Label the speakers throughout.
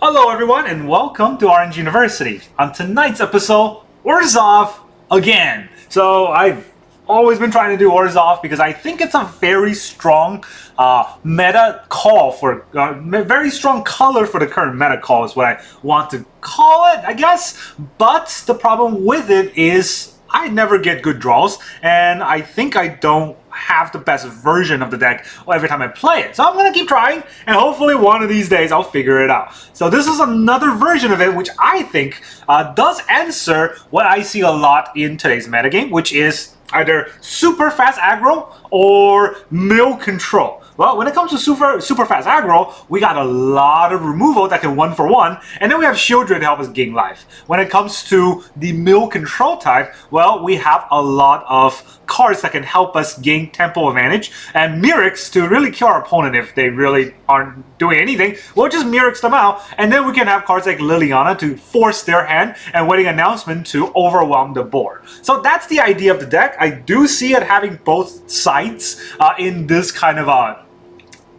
Speaker 1: Hello everyone and welcome to Orange University. On tonight's episode, Orzhov again. So I've always been trying to do Orzhov because I think it's a very strong meta call for, very strong color for the current meta call is what I want to call it, I guess. But the problem with it is I never get good draws, and I think I don't have the best version of the deck every time I play it. So I'm going to keep trying, and hopefully one of these days I'll figure it out. So this is another version of it, which I think does answer what I see a lot in today's metagame, which is either super fast aggro or mill control. Well, when it comes to super fast aggro, we got a lot of removal that can 1-for-1, and then we have Sheoldred to help us gain life. When it comes to the mill control type, well, we have a lot of cards that can help us gain tempo advantage, and Mire to really kill our opponent if they really aren't doing anything. We'll just Mire them out, and then we can have cards like Liliana to force their hand, and Wedding Announcement to overwhelm the board. So that's the idea of the deck. I do see it having both sides in this kind of a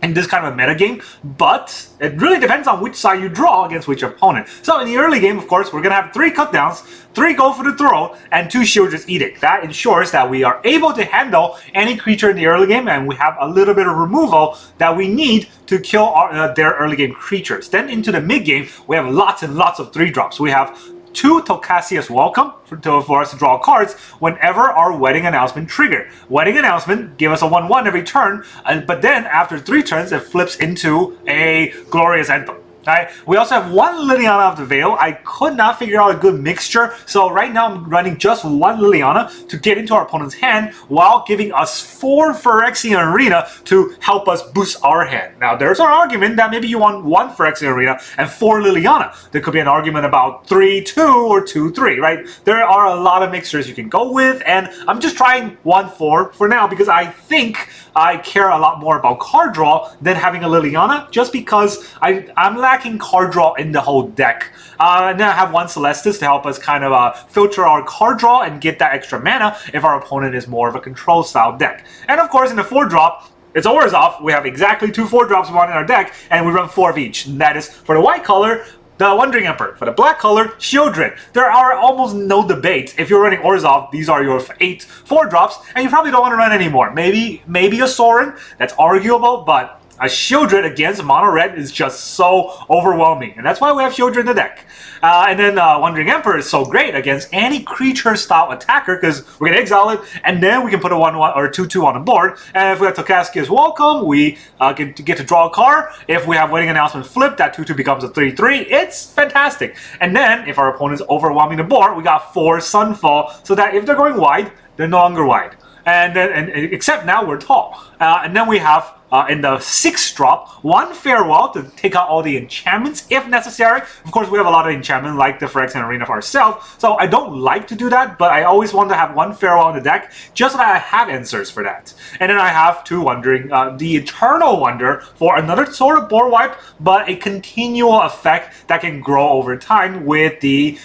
Speaker 1: metagame, but it really depends on which side you draw against which opponent. So in the early game, of course, we're going to have 3 cutdowns, 3 go for the throw, and 2 Sheoldred's Edict. That ensures that we are able to handle any creature in the early game, and we have a little bit of removal that we need to kill their early game creatures. Then into the mid game, we have lots and lots of 3-drops. We have 2 Tocasia's Welcome for us to draw cards whenever our Wedding Announcement trigger. Wedding Announcement give us a 1/1 every turn, but then after 3 turns it flips into a Glorious Anthem. Right. We also have 1 Liliana of the Veil. I could not figure out a good mixture, so right now I'm running just 1 Liliana to get into our opponent's hand while giving us 4 Phyrexian Arena to help us boost our hand. Now there's an argument that maybe you want 1 Phyrexian Arena and 4 Liliana. There could be an argument about 3-2 or 2-3, right? There are a lot of mixtures you can go with, and I'm just trying 1-4 for now because I think I care a lot more about card draw than having a Liliana, just because I'm lacking card draw in the whole deck. And then I have 1 Celestus to help us kind of filter our card draw and get that extra mana if our opponent is more of a control style deck. And of course in the 4-drop, it's Orzhov. We have exactly 2 4-drops we want in our deck, and we run 4 of each. And that is for the white color, the Wandering Emperor. For the black color, Sheoldred. There are almost no debates. If you're running Orzhov, these are your 8 4-drops, and you probably don't want to run anymore. Maybe a Sorin, that's arguable, but a Sheoldred against mono red is just so overwhelming, and that's why we have Sheoldred in the deck. And then Wandering Emperor is so great against any creature style attacker because we're gonna exile it, and then we can put a 1/1 or 2/2 on the board. And if we have Tocasia's Welcome, we get to draw a card. If we have Wedding Announcement flip, that 2/2 becomes a 3/3. It's fantastic. And then if our opponent is overwhelming the board, we got 4 Sunfall, so that if they're going wide, they're no longer wide. And then, except now we're tall. And then we have in the 6-drop, 1 Farewell to take out all the enchantments if necessary. Of course, we have a lot of enchantment like the Phyrexian Arena for ourselves, so I don't like to do that, but I always want to have 1 Farewell in the deck just so that I have answers for that. And then I have 2 Wandering, the Eternal Wonder for another sort of board wipe, but a continual effect that can grow over time with the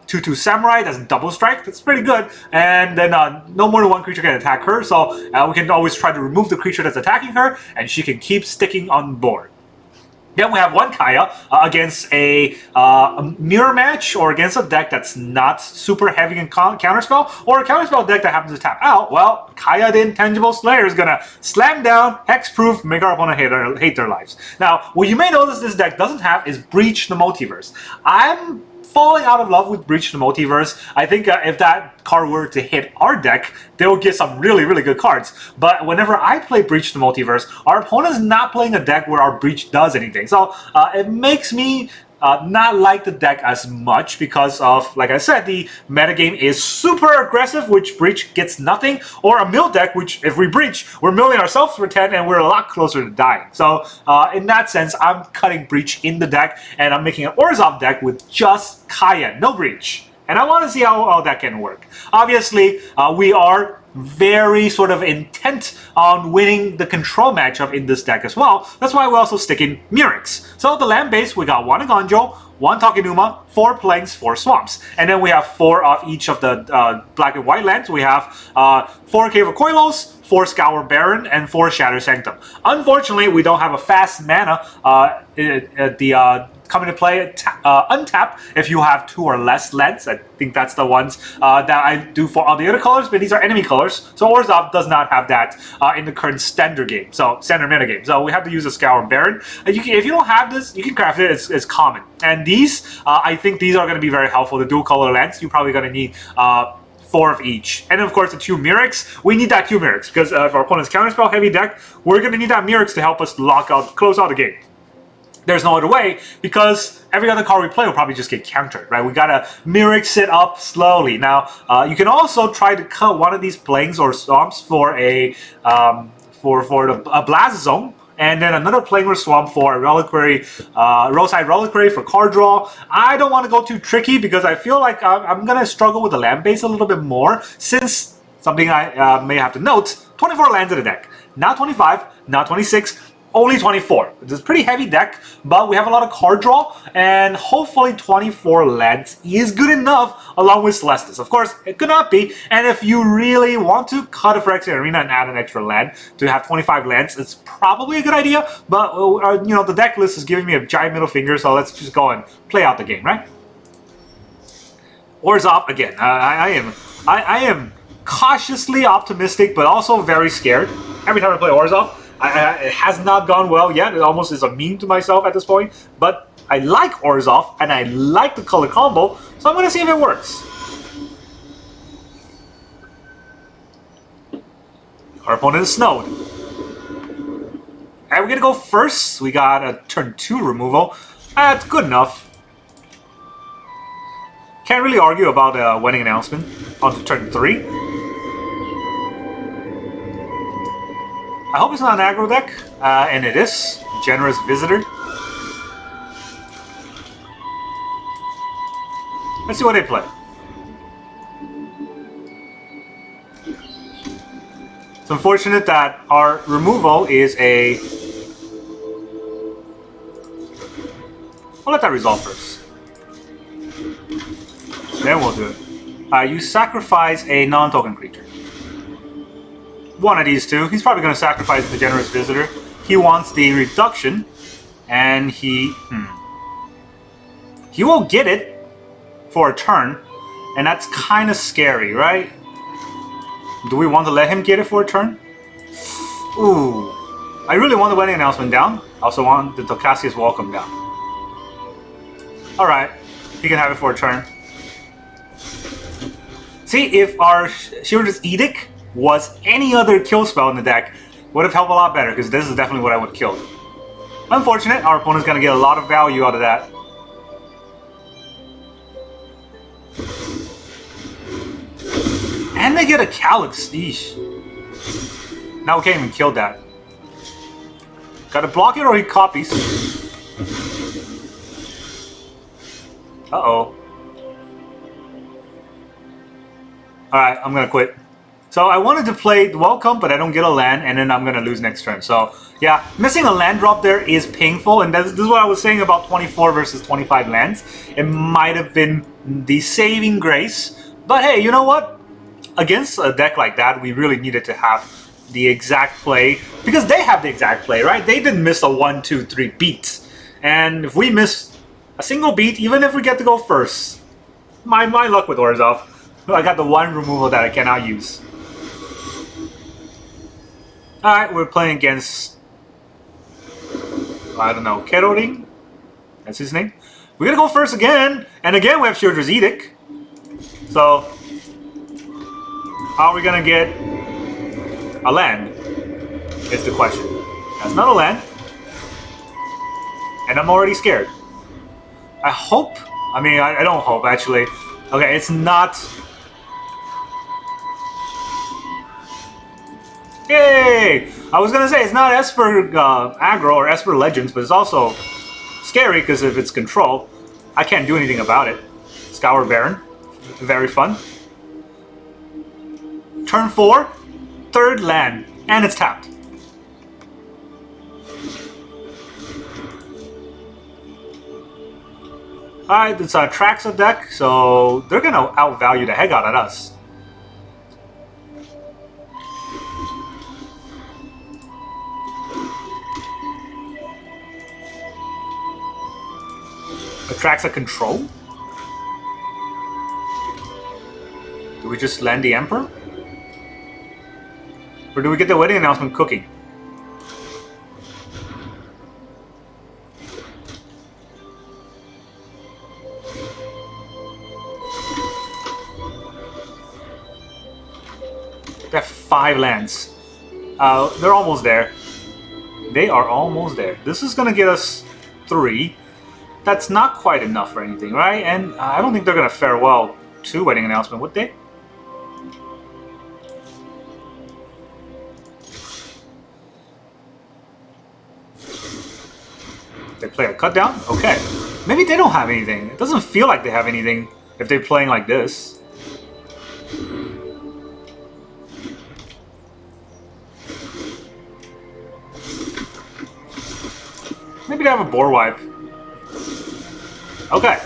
Speaker 1: 2/2 Samurai. That's double strike. That's pretty good. And then no more than 1 creature can attack her, so we can always try to remove the creature that's attacking her, and she can keep sticking on board. Then we have 1 Kaya against a mirror match, or against a deck that's not super heavy in counterspell, or a counterspell deck that happens to tap out. Well, Kaya the Intangible Slayer is gonna slam down, hexproof, make our opponent hate their lives. Now, what you may notice this deck doesn't have is Breach the Multiverse. I'm falling out of love with Breach the Multiverse. I think if that card were to hit our deck, they will get some really, really good cards. But whenever I play Breach the Multiverse, our opponent's not playing a deck where our Breach does anything. So it makes me not like the deck as much because of, like I said, the metagame is super aggressive, which Breach gets nothing, or a mill deck, which if we Breach, we're milling ourselves for 10 and we're a lot closer to dying. So in that sense, I'm cutting Breach in the deck, and I'm making an Orzhov deck with just Kaya, no Breach. And I want to see how that can work. Obviously, we are very sort of intent on winning the control matchup in this deck as well. That's why we also stick in Murex. So the land base, we got 1 Eiganjo, 1 Takenuma, 4 plains, 4 swamps. And then we have 4 of each of the black and white lands. We have 4 Caves of Koilos, 4 Scoured Barrens, and 4 Shattered Sanctum. Unfortunately, we don't have a fast mana come into play untapped if you have 2 or less lands. I think that's the ones that I do for all the other colors, but these are enemy colors. So Orzhov does not have that in the current standard game, so standard meta game. So we have to use a Scoured Barren. If you don't have this, you can craft it. It's common. And these, I think these are going to be very helpful. The dual color lands, you're probably going to need 4 of each. And of course the 2 Mirex, we need that 2 Mirex because if our opponent's counterspell heavy deck, we're going to need that Mirex to help us close out the game. There's no other way because every other card we play will probably just get countered, right? We gotta Mirex it up slowly. Now, you can also try to cut one of these plains or swamps for a blast zone, and then another plain or swamp for a reliquary, roadside reliquary for card draw. I don't want to go too tricky because I feel like I'm gonna struggle with the land base a little bit more, since something I may have to note: 24 lands in the deck, not 25, not 26. Only 24. It's a pretty heavy deck, but we have a lot of card draw, and hopefully 24 lands is good enough along with Celestus. Of course, it could not be, and if you really want to cut a Phyrexian Arena and add an extra land to have 25 lands, it's probably a good idea, but you know, the deck list is giving me a giant middle finger, so let's just go and play out the game, right? Orzhov again. I am cautiously optimistic, but also very scared every time I play Orzhov. It has not gone well yet. It almost is a meme to myself at this point. But I like Orzhov, and I like the color combo, so I'm going to see if it works. Our opponent is snowed. And we're going to go first. We got a turn 2 removal. That's good enough. Can't really argue about a wedding announcement on to turn 3. I hope it's not an aggro deck, and it is. Generous Visitor. Let's see what they play. It's unfortunate that our removal is a... I'll let that resolve first. Then we'll do it. You sacrifice a non-token creature. One of these two. He's probably going to sacrifice the Generous Visitor. He wants the reduction, and he won't get it for a turn, and that's kind of scary, right? Do we want to let him get it for a turn? Ooh. I really want the wedding announcement down. I also want the Tocasia's welcome down. Alright. He can have it for a turn. See, if our Sheoldred's Edict was any other kill spell in the deck, would have helped a lot better, because this is definitely what I would kill. Unfortunate, our opponent's going to get a lot of value out of that. And they get a Calyx. Eesh. Now we can't even kill that. Gotta block it or he copies. Uh-oh. Alright, I'm gonna quit. So I wanted to play Welcome, but I don't get a land, and then I'm going to lose next turn. So, yeah, missing a land drop there is painful, and this is what I was saying about 24 versus 25 lands. It might have been the saving grace, but hey, you know what? Against a deck like that, we really needed to have the exact play, because they have the exact play, right? They didn't miss a 1, 2, 3 beat. And if we miss a single beat, even if we get to go first, my luck with Orzhov. I got the one removal that I cannot use. Alright, we're playing against, I don't know, Keroring? That's his name. We're gonna go first again, and again we have Sheoldred's Edict. So, how are we gonna get a land? Is the question. That's not a land. And I'm already scared. I hope, I don't hope actually. Okay, it's not... Yay! I was gonna say it's not Esper aggro or Esper Legends, but it's also scary because if it's control, I can't do anything about it. Scoured Barren, very fun. Turn 4, third land, and it's tapped. Alright, it's a Traxa deck, so they're gonna outvalue the heck out of us. Atraxa Control? Do we just land the Emperor? Or do we get the wedding announcement cooking? They have 5 lands. They're almost there. They are almost there. This is going to get us 3. That's not quite enough for anything, right? And I don't think they're going to fare well to wedding announcement, would they? They play a cut down? Okay. Maybe they don't have anything. It doesn't feel like they have anything if they're playing like this. Maybe they have a board wipe. Okay.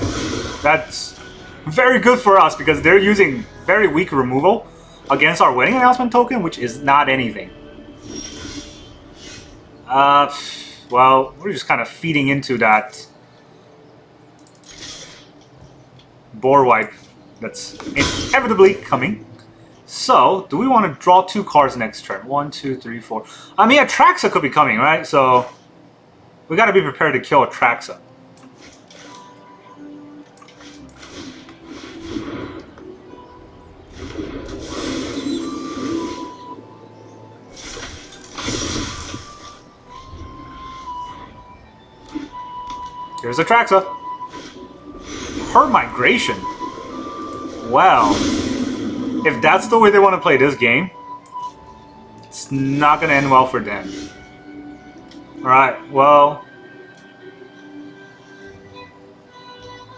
Speaker 1: That's very good for us because they're using very weak removal against our wedding announcement token, which is not anything. Well, we're just kind of feeding into that board wipe that's inevitably coming. So, do we want to draw 2 cards next turn? 1, 2, 3, 4. I mean, Atraxa could be coming, right? So, we got to be prepared to kill Atraxa. Here's Atraxa. Her migration. Wow. If that's the way they want to play this game, it's not going to end well for them. Alright, well...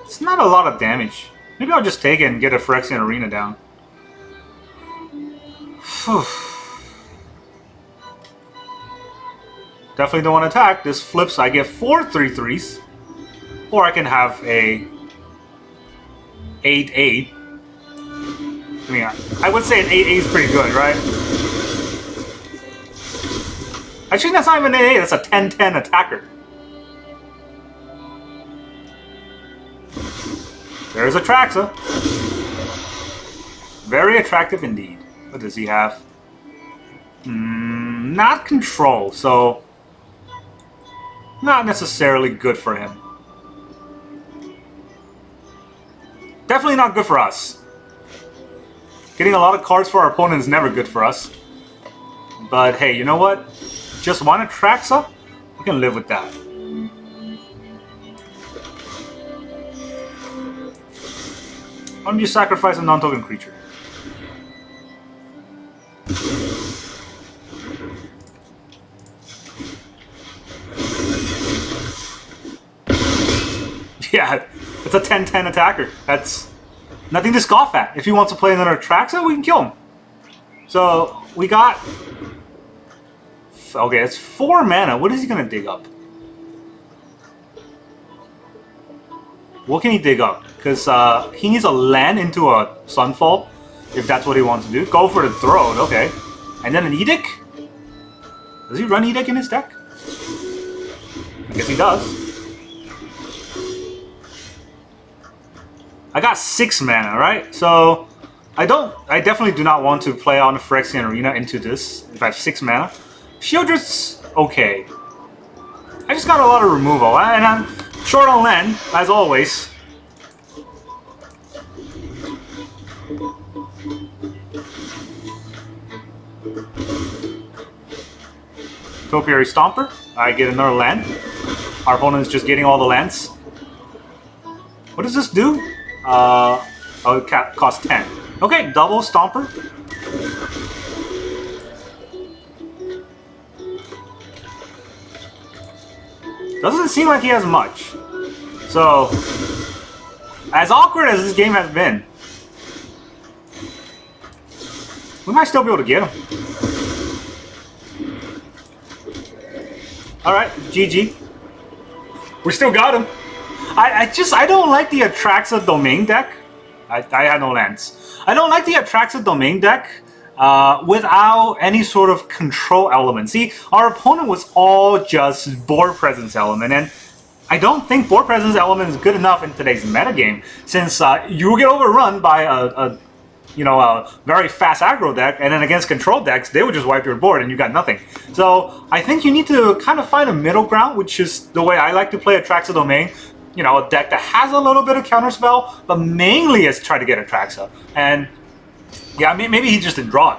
Speaker 1: it's not a lot of damage. Maybe I'll just take it and get a Phyrexian Arena down. Definitely don't want to attack. This flips, I get 4 3/3s. Or I can have a 8/8. I mean, I would say an 8/8 is pretty good, right? Actually, that's not even an 8/8, that's a 10/10 attacker. There's Atraxa. Very attractive indeed. What does he have? Not control, so not necessarily good for him. Definitely not good for us. Getting a lot of cards for our opponent is never good for us. But hey, you know what? Just one Atraxa? We can live with that. Why don't you sacrifice a non-token creature? Yeah, it's a 10/10 attacker. That's nothing to scoff at. If he wants to play another Atraxa, we can kill him. So, we got... okay, it's 4 mana. What is he going to dig up? What can he dig up? Because he needs a land into a Sunfall, if that's what he wants to do. Go for the Throne, okay. And then an Edict? Does he run Edict in his deck? I guess he does. I got 6 mana, right? So I definitely do not want to play on the Phyrexian Arena into this if I have 6 mana. Sheoldred's okay. I just got a lot of removal, and I'm short on land, as always. Topiary Stomper. I get another land. Our opponent is just getting all the lands. What does this do? Oh, it costs 10. Okay, double Stomper. Doesn't seem like he has much. So, as awkward as this game has been, we might still be able to get him. Alright, GG. We still got him. I don't like the Atraxa Domain deck. I had no lands. I don't like the Atraxa Domain deck without any sort of control element. See, our opponent was all just board presence element, and I don't think board presence element is good enough in today's metagame, since you get overrun by a very fast aggro deck, and then against control decks, they would just wipe your board and you got nothing. So I think you need to kind of find a middle ground, which is the way I like to play Atraxa Domain. You know, a deck that has a little bit of counterspell, but mainly is try to get Atraxa. And yeah, I mean, maybe he just didn't draw it.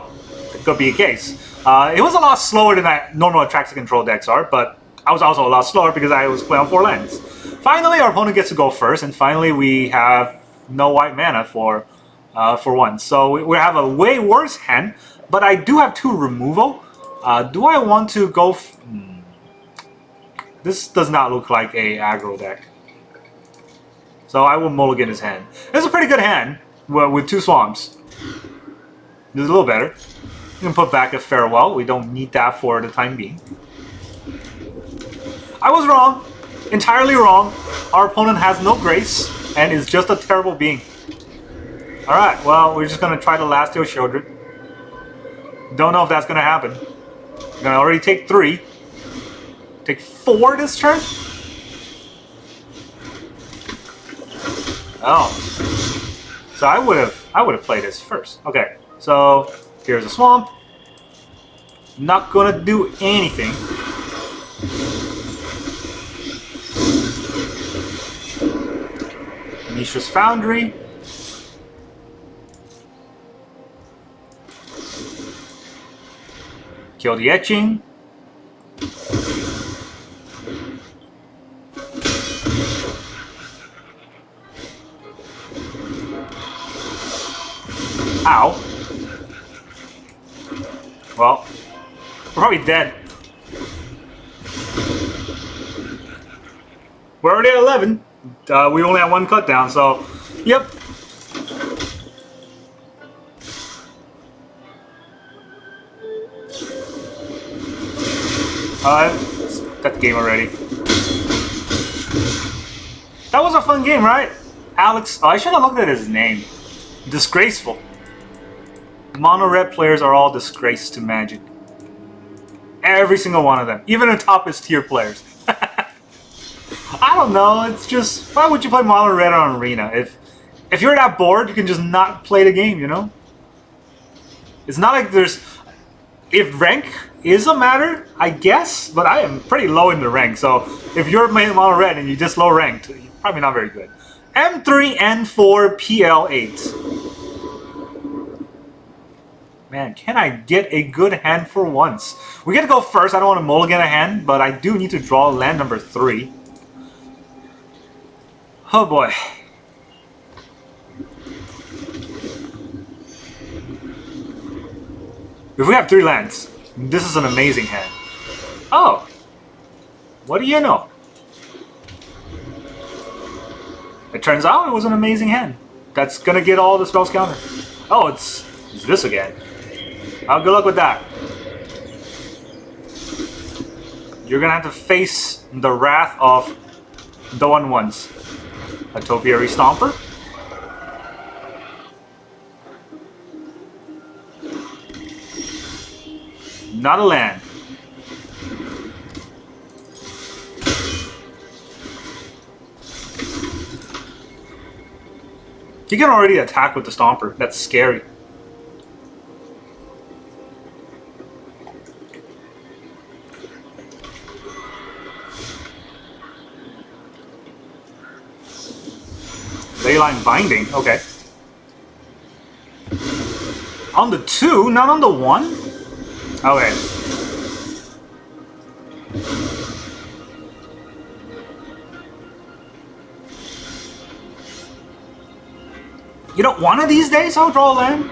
Speaker 1: It could be a case. It was a lot slower than that normal Atraxa control decks are, but I was also a lot slower because I was playing on 4 lands. Finally, our opponent gets to go first, and finally we have no white mana for once. So we have a way worse hand, but I do have 2 removal. Do I want to go... This does not look like a aggro deck. So I will mulligan his hand. It's a pretty good hand with 2 swamps. This is a little better. You can put back a farewell. We don't need that for the time being. I was wrong. Entirely wrong. Our opponent has no grace and is just a terrible being. Alright, well, we're just going to try to last your Sheoldred. Don't know if that's going to happen. We're going to already take 3. Take 4 this turn? Oh. So I would have played this first. Okay, so here's a swamp. Not going to do anything. Mishra's Foundry. Kill the etching. Ow. Well, we're probably dead. We're already at 11. We only have 1 cut down, so yep. Got the game already. That was a fun game, right? Alex, I should have looked at his name. Disgraceful. Mono-red players are all disgrace to Magic. Every single one of them. Even the toppest tier players. I don't know, it's just, why would you play mono-red on Arena? If you're that bored, you can just not play the game, you know? It's not like there's... If rank is a matter, I guess, but I am pretty low in the rank, so if you're playing mono-red and you're just low ranked, you're probably not very good. M3, N4, PL8. Man, can I get a good hand for once? We get to go first. I don't want to mulligan a hand, but I do need to draw land number 3. Oh boy. If we have 3 lands, this is an amazing hand. Oh. What do you know? It turns out it was an amazing hand. That's gonna get all the spells counter. Oh, it's this again. Oh, good luck with that. You're gonna have to face the wrath of the 1/1s. A Topiary Stomper. Not a land. He can already attack with the Stomper. That's scary. Leyline Binding, okay. On the 2, not on the 1? Okay. You know, one of these days I'll draw a land.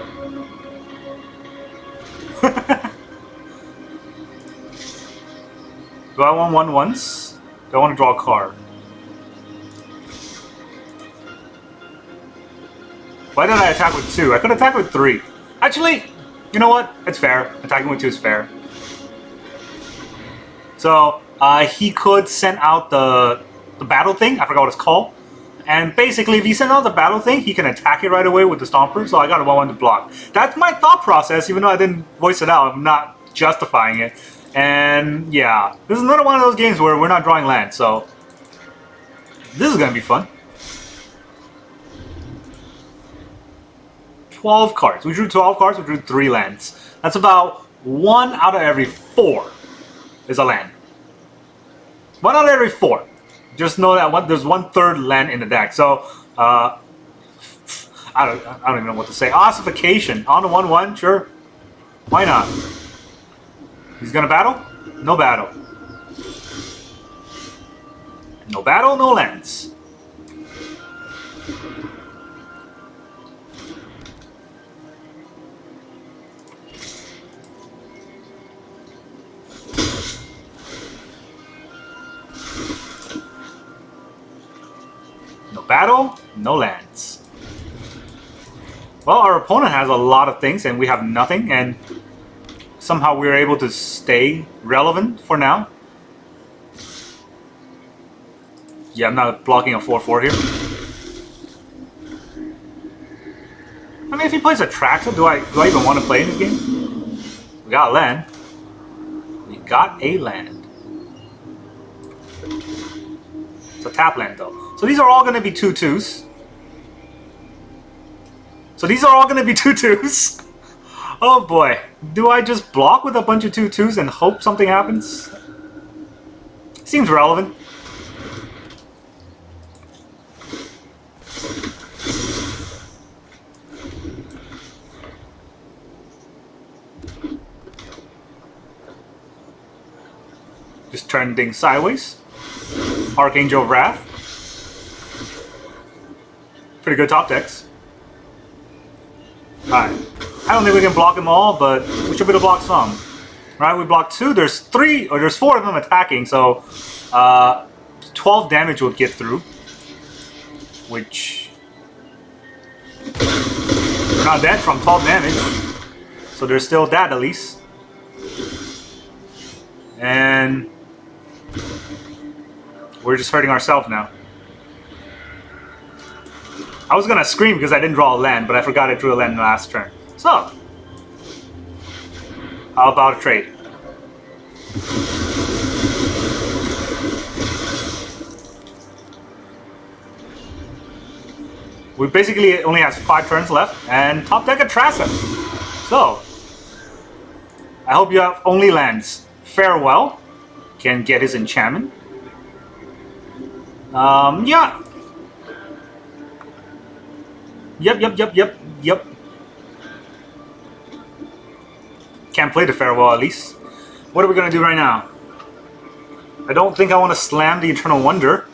Speaker 1: Do I want 1/1s? Do I want to draw a card? Why did I attack with 2? I could attack with 3. Actually, you know what? It's fair. Attacking with 2 is fair. So, he could send out the battle thing. I forgot what it's called. And basically, if he sends out the battle thing, he can attack it right away with the Stomper. So I got a 1/1 to block. That's my thought process, even though I didn't voice it out. I'm not justifying it. And yeah, this is another one of those games where we're not drawing land. So This is gonna be fun. 12 cards. We drew 12 cards, we drew 3 lands. That's about 1 out of every 4 is a land. 1 out of every 4. Just know that there's 1/3 land in the deck. So, I don't even know what to say. Ossification on a 1/1, sure. Why not? He's gonna battle? No battle. No battle, no lands. No battle, no lands. Well, our opponent has a lot of things and we have nothing, and somehow we're able to stay relevant for now. Yeah, I'm not blocking a 4/4 here. I mean, if he plays a Traxa, do I even want to play in this game? We got a land. We got a land. It's a tap land though. So these are all going to be 2/2s. Oh boy. Do I just block with a bunch of 2/2s and hope something happens? Seems relevant. Just turn things sideways. Archangel of Wrath. Pretty good top decks. Alright. I don't think we can block them all, but we should be able to block some. Right, we blocked 2. There's 3, or there's 4 of them attacking, so 12 damage will get through. Which... we're not dead from 12 damage. So there's still that at least. And... we're just hurting ourselves now. I was gonna scream because I didn't draw a land, but I forgot I drew a land last turn. So, how about a trade? We basically only have 5 turns left, and top deck a Traxa. So, I hope you have only lands. Farewell can get his enchantment. Yeah. Yep. Can't play the Farewell at least. What are we gonna do right now? I don't think I want to slam the Eternal Wonder.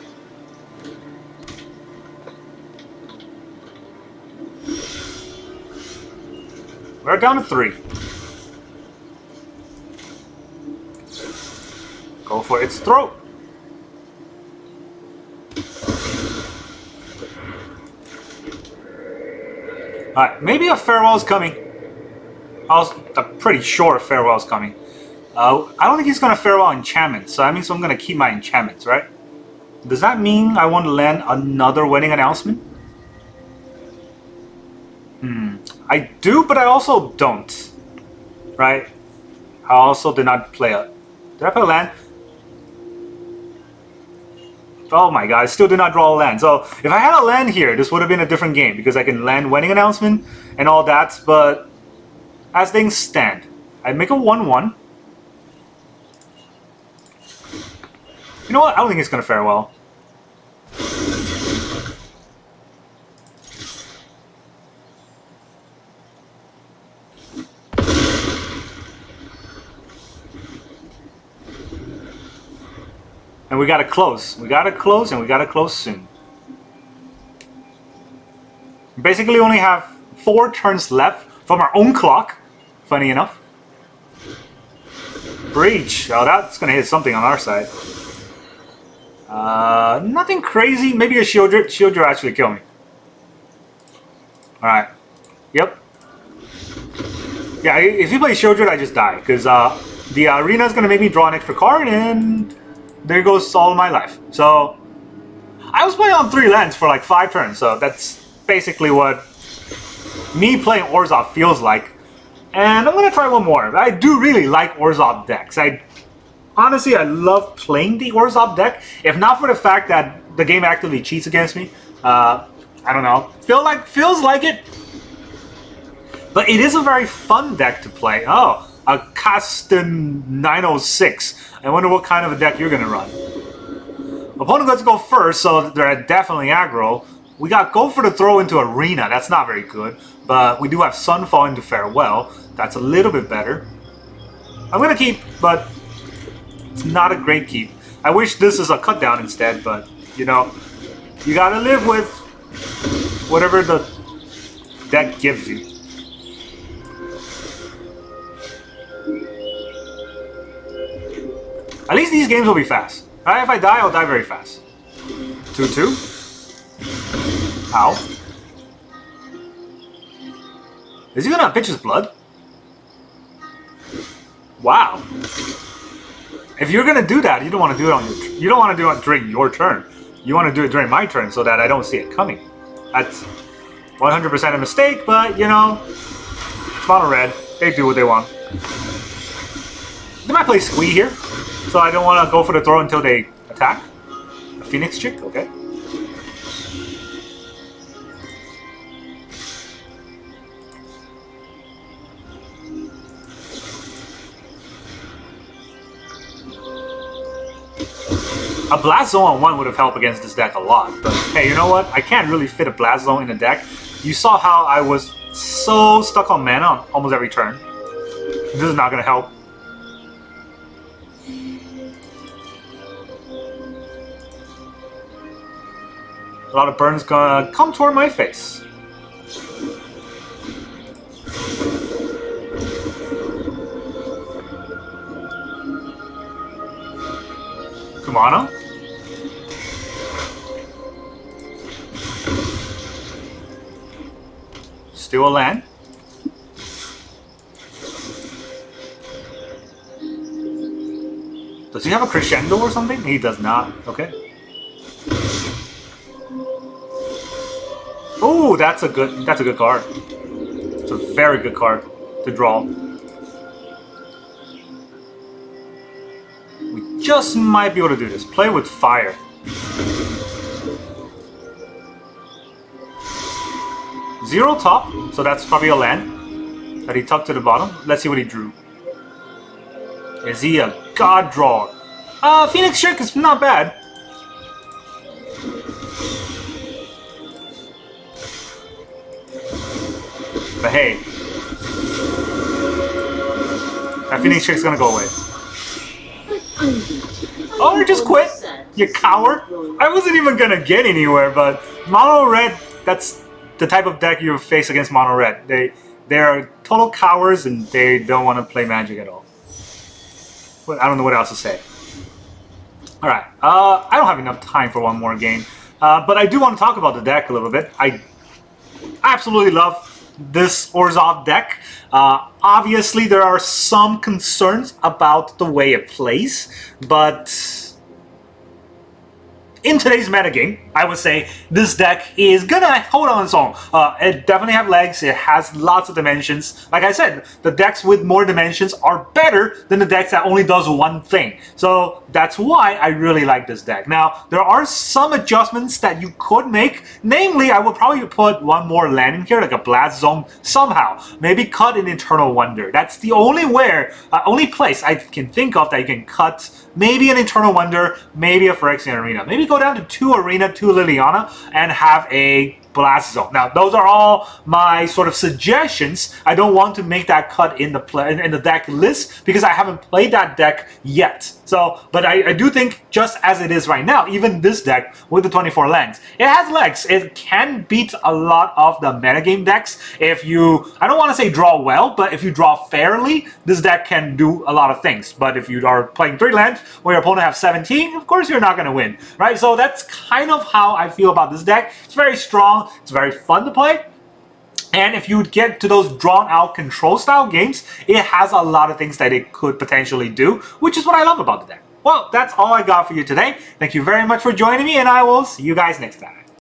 Speaker 1: We're down to 3. Go for its throat. Alright, maybe a Farewell's coming. I'm pretty sure a Farewell's coming. I don't think he's going to Farewell enchantments, so that means I'm going to keep my enchantments, right? Does that mean I want to land another wedding announcement? I do, but I also don't. Right? I also did not play a... did I play a land? Oh my god, I still did not draw a land. So, if I had a land here, this would have been a different game, because I can land wedding announcement and all that, but as things stand, I make a 1/1. You know what? I don't think it's going to fare well. And we gotta close. We gotta close, and we gotta close soon. We basically only have 4 turns left from our own clock, funny enough. Breach. Oh, that's gonna hit something on our side. Nothing crazy. Maybe a Sheoldred. Sheoldred actually kill me. Alright. Yep. Yeah, if you play Sheoldred, I just die. Because the arena is gonna make me draw an extra card, and there goes all my life. So, I was playing on 3 lands for like 5 turns, so that's basically what me playing Orzhov feels like. And I'm going to try one more. I do really like Orzhov decks. Honestly, I love playing the Orzhov deck, if not for the fact that the game actively cheats against me. I don't know. Feels like it. But it is a very fun deck to play. Oh, a Castan 906. I wonder what kind of a deck you're going to run. Opponent gets to go first, so they're definitely aggro. We got go for the throw into Arena. That's not very good. But we do have Sunfall into Farewell. That's a little bit better. I'm going to keep, but it's not a great keep. I wish this is a cut down instead, but, you know, you got to live with whatever the deck gives you. At least these games will be fast. Right? If I die, I'll die very fast. 2-2. Ow. Is he gonna pitch his blood? Wow. If you're gonna do that, you don't want to do it on you don't want to do it during your turn. You want to do it during my turn so that I don't see it coming. That's 100% a mistake, but you know, it's mono red. They do what they want. They might play Squee here, so I don't want to go for the throw until they attack. A Phoenix chick, okay. A Blast Zone on 1 would have helped against this deck a lot, but hey, you know what? I can't really fit a Blast Zone in a deck. You saw how I was so stuck on mana on almost every turn. This is not going to help. A lot of burns gonna come toward my face. Kumano? Still a land. Does he have a crescendo or something? He does not. Okay. Oh, that's a good card. It's a very good card to draw. We just might be able to do this. Play with fire. Zero top, so that's probably a land that he tucked to the bottom. Let's see what he drew. Is he a god drawer? Phoenix Trick is not bad. But hey, that Phoenix Trick's gonna go away. Oh, you just quit? You coward! I wasn't even gonna get anywhere, but mono red, that's the type of deck you face against mono red. They're total cowards and they don't want to play Magic at all. But I don't know what else to say. Alright, I don't have enough time for one more game. But I do want to talk about the deck a little bit. I absolutely love this Orzhov deck. Obviously, there are some concerns about the way it plays, but in today's metagame, I would say this deck is gonna hold on its own. It definitely has legs, it has lots of dimensions. Like I said, the decks with more dimensions are better than the decks that only does one thing. So that's why I really like this deck. Now, there are some adjustments that you could make. Namely, I would probably put one more land in here, like a Blast Zone somehow. Maybe cut an Eternal Wonder. That's the only place I can think of that you can cut maybe an Eternal Wonder, maybe a Phyrexian Arena. Maybe go down to 2 Arena, 2 Liliana, and have a Blast Zone. Now, those are all my sort of suggestions. I don't want to make that cut in the deck list because I haven't played that deck yet. So, but I do think just as it is right now, even this deck with the 24 lands, it has legs. It can beat a lot of the metagame decks if you, I don't want to say draw well, but if you draw fairly, this deck can do a lot of things. But if you are playing 3 lands where your opponent has 17, of course you're not going to win, right? So that's kind of how I feel about this deck. It's very strong. It's very fun to play. And if you get to those drawn-out control-style games, it has a lot of things that it could potentially do, which is what I love about the deck. Well, that's all I got for you today. Thank you very much for joining me, and I will see you guys next time.